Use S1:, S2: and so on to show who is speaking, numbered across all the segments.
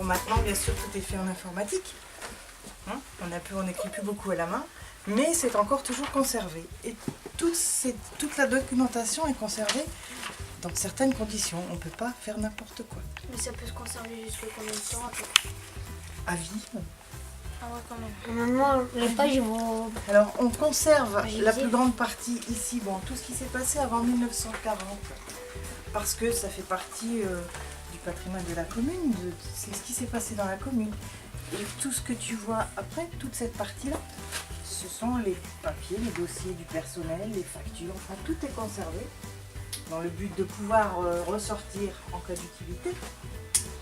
S1: maintenant, bien sûr, tout est fait en informatique. Hein, on n'écrit plus beaucoup à la main, mais c'est encore toujours conservé. Et toute la documentation est conservée dans certaines conditions. On ne peut pas faire n'importe quoi.
S2: Mais ça peut se conserver jusqu'à combien de temps
S1: À vie.
S2: Ah ouais, quand même. Normalement, les pages vont...
S1: Alors, on conserve
S2: J'ai
S1: la
S2: dit.
S1: plus grande partie ici, bon, tout ce qui s'est passé avant 1940, parce que ça fait partie du patrimoine de la commune, c'est ce qui s'est passé dans la commune. Et tout ce que tu vois après, toute cette partie-là, ce sont les papiers, les dossiers du personnel, les factures, enfin tout est conservé dans le but de pouvoir ressortir en cas d'utilité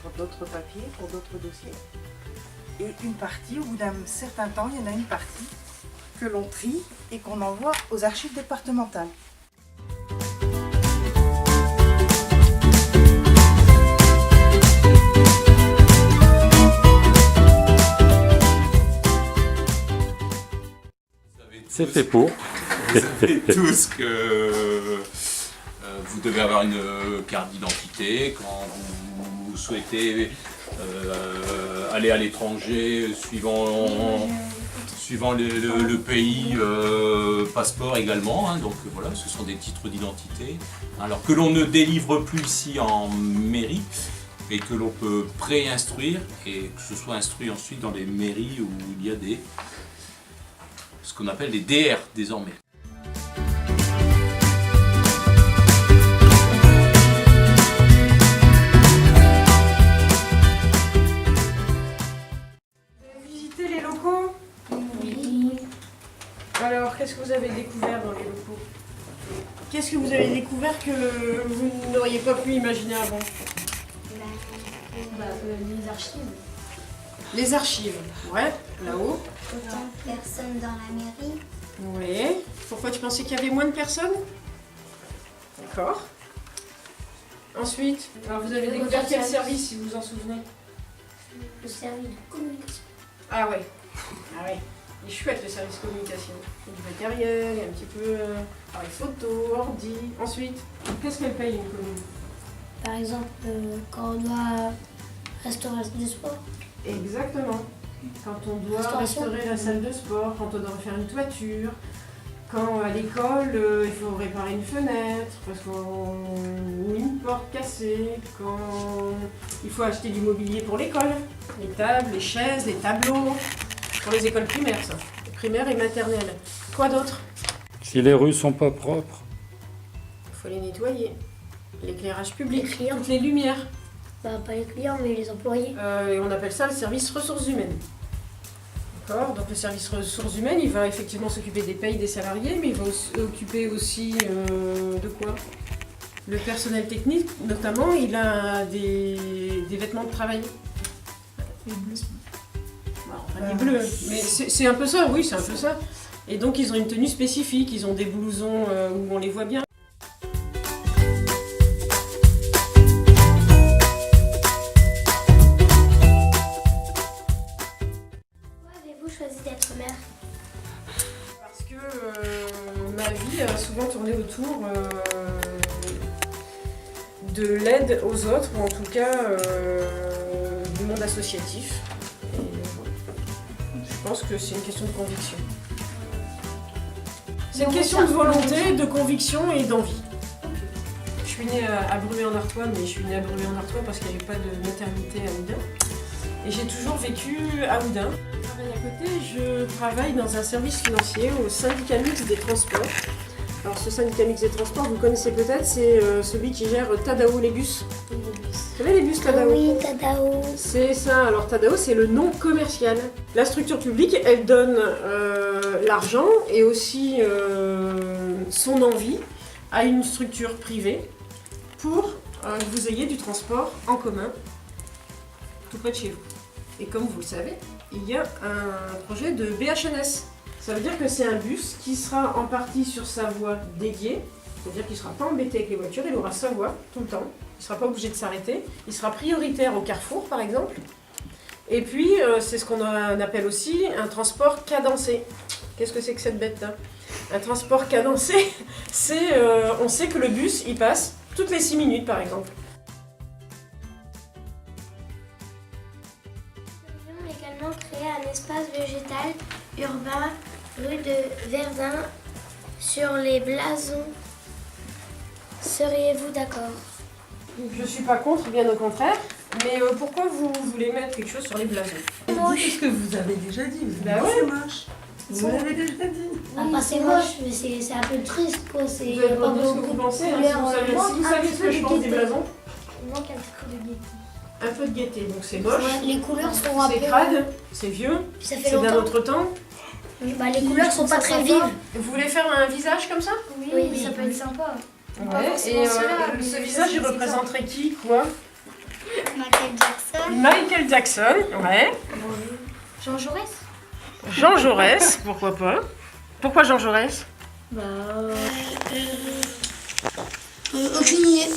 S1: pour d'autres papiers, pour d'autres dossiers. Et une partie, au bout d'un certain temps, il y en a une partie que l'on trie et qu'on envoie aux archives départementales.
S3: C'est fait pour.
S4: Vous savez tous que vous devez avoir une carte d'identité quand vous souhaitez aller à l'étranger, suivant le pays, passeport également. Hein, donc voilà, ce sont des titres d'identité. Alors que l'on ne délivre plus ici en mairie et que l'on peut pré-instruire et que ce soit instruit ensuite dans les mairies où il y a ce qu'on appelle les DR désormais.
S5: Vous avez visité les locaux?
S2: Oui.
S5: Alors, qu'est-ce que vous avez découvert dans les locaux? Qu'est-ce que vous avez découvert que vous n'auriez pas pu imaginer avant?
S2: Les archives.
S5: Les archives, ouais, là-haut.
S2: Autant de personnes dans la mairie.
S5: Oui. Pourquoi tu pensais qu'il y avait moins de personnes? D'accord. Ensuite, alors vous avez découvert quel service, si vous vous en souvenez?
S2: Le service de communication.
S5: Ah ouais. Ah ouais. Il est chouette le service communication. Il y a du matériel, il y a un petit peu appareil photo, ordi. Ensuite, qu'est-ce qu'elle paye une commune?
S2: Par exemple, quand on doit restaurer du sport.
S5: Exactement. Quand on doit
S2: Restauration.
S5: restaurer la salle de sport, quand on doit refaire une toiture, quand à l'école il faut réparer une fenêtre, parce qu'on a une porte cassée, quand il faut acheter du mobilier pour l'école, les tables, les chaises, les tableaux, pour les écoles primaires ça, primaires et maternelles. Quoi d'autre?
S3: Si les rues sont pas propres,
S5: Il faut les nettoyer. L'éclairage public,
S2: Les clients.
S5: toutes les lumières.
S2: Bah, pas les clients, mais les employés.
S5: Et on appelle ça le service ressources humaines. D'accord. Donc le service ressources humaines, il va effectivement s'occuper des payes des salariés, mais il va s'occuper aussi de quoi? Le personnel technique, notamment, il a des vêtements de travail. Les bleus. Enfin, des bleus, mais c'est un peu ça, oui, c'est un peu ça. Et donc ils ont une tenue spécifique, ils ont des blousons où on les voit bien.
S2: Pourquoi avez-vous choisi d'être mère?
S5: Parce que ma vie a souvent tourné autour de l'aide aux autres, ou en tout cas du monde associatif. Et je pense que c'est une question de conviction. C'est une question de volonté, de conviction et d'envie. Je suis née à Bruay-en-Artois, mais je suis née à Bruay-en-Artois parce qu'il n'y avait pas de maternité à Houdain. Et j'ai toujours vécu à Houdain. Je travaille à côté, je travaille dans un service financier au syndicat mixte des transports. Alors ce syndicat mixte des transports, vous connaissez peut-être, c'est celui qui gère Tadao les bus. Vous savez les bus Tadao?
S2: Oui, Tadao.
S5: C'est ça, alors Tadao c'est le nom commercial. La structure publique, elle donne l'argent et aussi son envie à une structure privée pour que vous ayez du transport en commun tout près de chez vous. Et comme vous le savez, il y a un projet de BHNS. Ça veut dire que c'est un bus qui sera en partie sur sa voie dédiée, c'est-à-dire qu'il ne sera pas embêté avec les voitures, il aura sa voie tout le temps, il ne sera pas obligé de s'arrêter, il sera prioritaire au carrefour par exemple, et puis c'est ce qu'on appelle aussi un transport cadencé. Qu'est-ce que c'est que cette bête-là? Un transport cadencé, c'est on sait que le bus il passe toutes les 6 minutes par exemple.
S2: également créer un espace végétal urbain rue de Verdun sur les blasons. Seriez-vous d'accord?
S5: Je suis pas contre, bien au contraire. Mais pourquoi vous voulez mettre quelque chose sur les blasons?
S1: C'est ce que vous avez déjà dit. Vous
S5: Bah
S1: avez dit
S5: ouais.
S1: c'est moche. Vous l'avez déjà dit.
S2: Ah, pas c'est moche, mais c'est un peu triste quoi. C'est
S5: Vous avez
S2: pas
S5: pas dit ce que
S2: beaucoup
S5: vous
S2: de
S5: pensez, hein,
S2: couleurs,
S5: si
S2: il manque
S5: vous
S2: un
S5: savez
S2: petit
S5: ce
S2: peu
S5: que je
S2: de
S5: pense des
S2: gaieté.
S5: blasons.
S2: Il manque un petit peu de gaieté.
S5: Un peu de gaieté, donc c'est moche,
S2: Les couleurs sont un
S5: c'est
S2: peu...
S5: crade, c'est vieux,
S2: Puis ça fait
S5: c'est d'un
S2: longtemps.
S5: autre temps.
S2: Bah, les couleurs sont pas très vives.
S5: Vous voulez faire un visage comme ça?
S2: Oui, ça peut être sympa. Pas
S5: Ouais,
S2: forcément
S5: et
S2: cela, mais
S5: ce
S2: ça,
S5: visage, il
S2: c'est
S5: représenterait qui, quoi?
S2: Michael Jackson.
S5: Michael Jackson, ouais.
S2: Jean Jaurès.
S5: Jean Jaurès, pourquoi pas? Pourquoi Jean Jaurès?
S2: Bah... aucune idée.